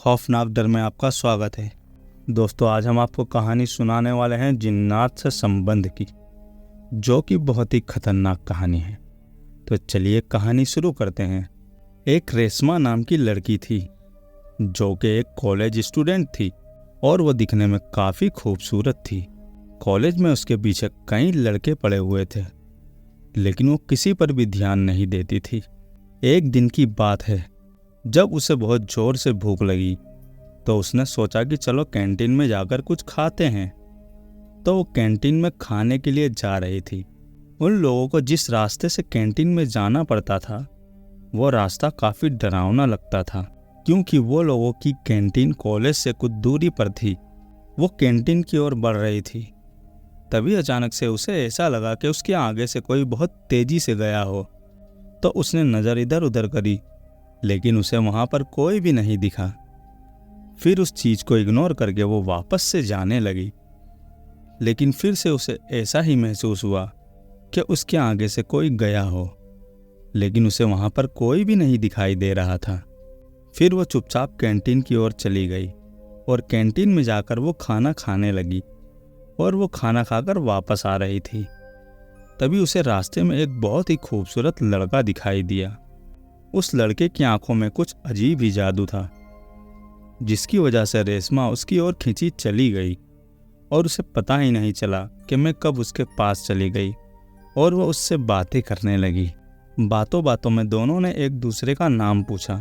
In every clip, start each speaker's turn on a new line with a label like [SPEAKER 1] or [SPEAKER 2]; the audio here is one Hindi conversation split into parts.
[SPEAKER 1] खौफनाक डर में आपका स्वागत है। दोस्तों, आज हम आपको कहानी सुनाने वाले हैं जिन्नात से संबंध की, जो कि बहुत ही खतरनाक कहानी है। तो चलिए कहानी शुरू करते हैं। एक रेशमा नाम की लड़की थी, जो कि एक कॉलेज स्टूडेंट थी और वो दिखने में काफ़ी खूबसूरत थी। कॉलेज में उसके पीछे कई लड़के पड़े हुए थे, लेकिन वो किसी पर भी ध्यान नहीं देती थी। एक दिन की बात है, जब उसे बहुत ज़ोर से भूख लगी तो उसने सोचा कि चलो कैंटीन में जाकर कुछ खाते हैं। तो वो कैंटीन में खाने के लिए जा रही थी। उन लोगों को जिस रास्ते से कैंटीन में जाना पड़ता था, वो रास्ता काफ़ी डरावना लगता था, क्योंकि वो लोगों की कैंटीन कॉलेज से कुछ दूरी पर थी। वो कैंटीन की ओर बढ़ रही थी, तभी अचानक से उसे ऐसा लगा कि उसके आगे से कोई बहुत तेज़ी से गया हो। तो उसने नज़र इधर उधर करी, लेकिन उसे वहाँ पर कोई भी नहीं दिखा। फिर उस चीज़ को इग्नोर करके वो वापस से जाने लगी, लेकिन फिर से उसे ऐसा ही महसूस हुआ कि उसके आगे से कोई गया हो, लेकिन उसे वहाँ पर कोई भी नहीं दिखाई दे रहा था। फिर वो चुपचाप कैंटीन की ओर चली गई और कैंटीन में जाकर वो खाना खाने लगी और वो खाना खाकर वापस आ रही थी। तभी उसे रास्ते में एक बहुत ही खूबसूरत लड़का दिखाई दिया। उस लड़के की आंखों में कुछ अजीब ही जादू था, जिसकी वजह से रेशमा उसकी ओर खींची चली गई और उसे पता ही नहीं चला कि मैं कब उसके पास चली गई और वह उससे बातें करने लगी। बातों बातों में दोनों ने एक दूसरे का नाम पूछा।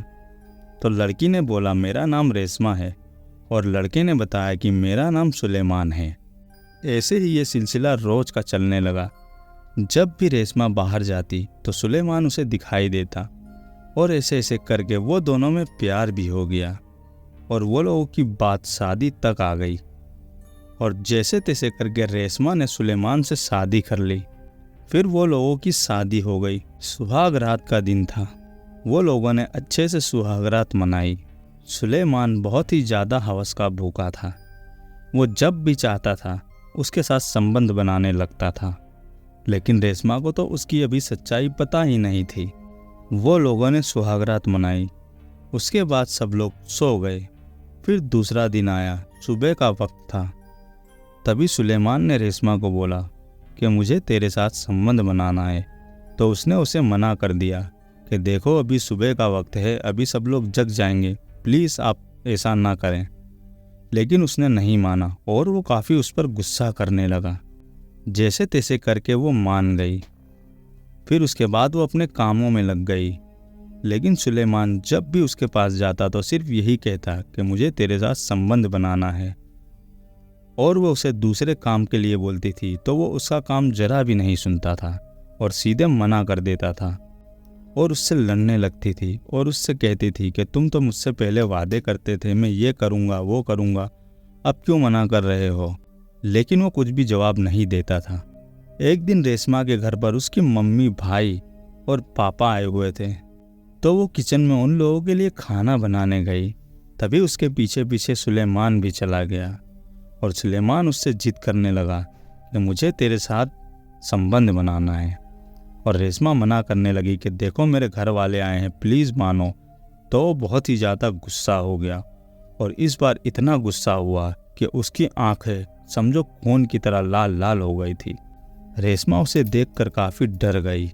[SPEAKER 1] तो लड़की ने बोला, मेरा नाम रेशमा है, और लड़के ने बताया कि मेरा नाम सुलेमान है। ऐसे ही ये सिलसिला रोज का चलने लगा। जब भी रेशमा बाहर जाती तो सुलेमान उसे दिखाई देता और ऐसे ऐसे करके वो दोनों में प्यार भी हो गया और वो लोगों की बात शादी तक आ गई। और जैसे तैसे करके रेशमा ने सुलेमान से शादी कर ली। फिर वो लोगों की शादी हो गई। सुहाग रात का दिन था। वो लोगों ने अच्छे से सुहाग रात मनाई। सुलेमान बहुत ही ज़्यादा हवस का भूखा था। वो जब भी चाहता था उसके साथ संबंध बनाने लगता था, लेकिन रेशमा को तो उसकी अभी सच्चाई पता ही नहीं थी। वो लोगों ने सुहागरात मनाई। उसके बाद सब लोग सो गए। फिर दूसरा दिन आया, सुबह का वक्त था। तभी सुलेमान ने रेशमा को बोला कि मुझे तेरे साथ संबंध बनाना है। तो उसने उसे मना कर दिया कि देखो, अभी सुबह का वक्त है, अभी सब लोग जग जाएंगे, प्लीज़ आप ऐसा ना करें। लेकिन उसने नहीं माना और वो काफ़ी उस पर गुस्सा करने लगा। जैसे तैसे करके वो मान गई। फिर उसके बाद वो अपने कामों में लग गई। लेकिन सुलेमान जब भी उसके पास जाता तो सिर्फ यही कहता कि मुझे तेरे साथ संबंध बनाना है, और वो उसे दूसरे काम के लिए बोलती थी तो वो उसका काम जरा भी नहीं सुनता था और सीधे मना कर देता था और उससे लड़ने लगती थी और उससे कहती थी कि तुम तो मुझसे पहले वादे करते थे, मैं ये करूँगा वो करूँगा, अब क्यों मना कर रहे हो। लेकिन वो कुछ भी जवाब नहीं देता था। एक दिन रेशमा के घर पर उसकी मम्मी, भाई और पापा आए हुए थे। तो वो किचन में उन लोगों के लिए खाना बनाने गई। तभी उसके पीछे पीछे सुलेमान भी चला गया और सुलेमान उससे जिद करने लगा कि मुझे तेरे साथ संबंध बनाना है। और रेशमा मना करने लगी कि देखो, मेरे घर वाले आए हैं, प्लीज़ मानो। तो वो बहुत ही ज़्यादा गुस्सा हो गया और इस बार इतना गुस्सा हुआ कि उसकी आंखें समझो खून की तरह लाल लाल हो गई थी। रेशमा उसे देखकर काफ़ी डर गई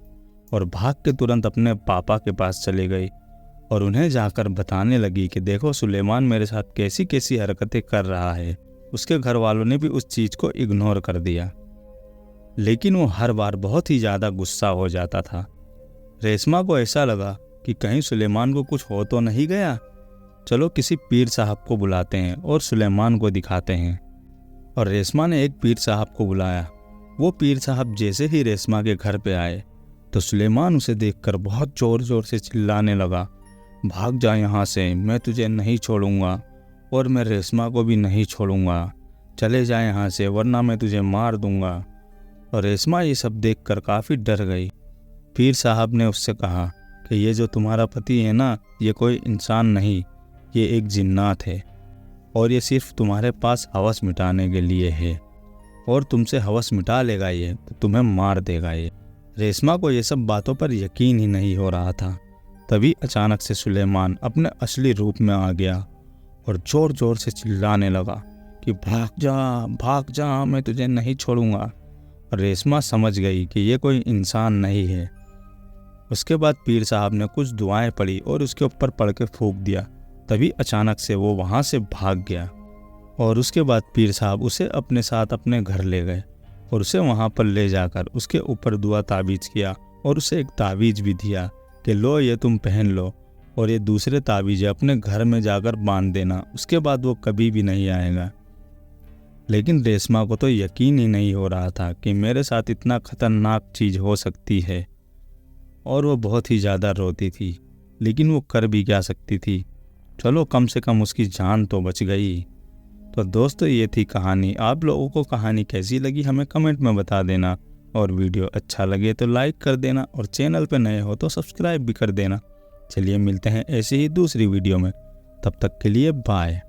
[SPEAKER 1] और भाग के तुरंत अपने पापा के पास चली गई और उन्हें जाकर बताने लगी कि देखो, सुलेमान मेरे साथ कैसी कैसी हरकतें कर रहा है। उसके घर वालों ने भी उस चीज़ को इग्नोर कर दिया, लेकिन वो हर बार बहुत ही ज़्यादा गुस्सा हो जाता था। रेशमा को ऐसा लगा कि कहीं सुलेमान को कुछ हो तो नहीं गया, चलो किसी पीर साहब को बुलाते हैं और सुलेमान को दिखाते हैं। और रेशमा ने एक पीर साहब को बुलाया। वो पीर साहब जैसे ही रेशमा के घर पे आए तो सुलेमान उसे देखकर बहुत ज़ोर ज़ोर से चिल्लाने लगा, भाग जा यहाँ से, मैं तुझे नहीं छोड़ूंगा और मैं रेशमा को भी नहीं छोड़ूंगा, चले जा यहाँ से वरना मैं तुझे मार दूंगा। और रेशमा ये सब देखकर काफ़ी डर गई। पीर साहब ने उससे कहा कि ये जो तुम्हारा पति है ना, ये कोई इंसान नहीं, ये एक जिन्नात है और ये सिर्फ तुम्हारे पास हवस मिटाने के लिए है और तुमसे हवस मिटा लेगा ये तो तुम्हें मार देगा ये। रेशमा को ये सब बातों पर यकीन ही नहीं हो रहा था। तभी अचानक से सुलेमान अपने असली रूप में आ गया और ज़ोर ज़ोर से चिल्लाने लगा कि भाग जा, मैं तुझे नहीं छोड़ूंगा। और रेशमा समझ गई कि ये कोई इंसान नहीं है। उसके बाद पीर साहब ने कुछ दुआएं पढ़ी और उसके ऊपर पढ़ के फूंक दिया। तभी अचानक से वो वहाँ से भाग गया। और उसके बाद पीर साहब उसे अपने साथ अपने घर ले गए और उसे वहाँ पर ले जाकर उसके ऊपर दुआ ताबीज़ किया और उसे एक ताबीज़ भी दिया कि लो ये तुम पहन लो और ये दूसरे ताबीज़ अपने घर में जाकर बांध देना, उसके बाद वो कभी भी नहीं आएगा। लेकिन रेशमा को तो यकीन ही नहीं हो रहा था कि मेरे साथ इतना खतरनाक चीज़ हो सकती है और वो बहुत ही ज़्यादा रोती थी। लेकिन वो कर भी क्या सकती थी। चलो कम से कम उसकी जान तो बच गई। तो दोस्तों ये थी कहानी। आप लोगों को कहानी कैसी लगी हमें कमेंट में बता देना और वीडियो अच्छा लगे तो लाइक कर देना और चैनल पर नए हो तो सब्सक्राइब भी कर देना। चलिए मिलते हैं ऐसे ही दूसरी वीडियो में, तब तक के लिए बाय।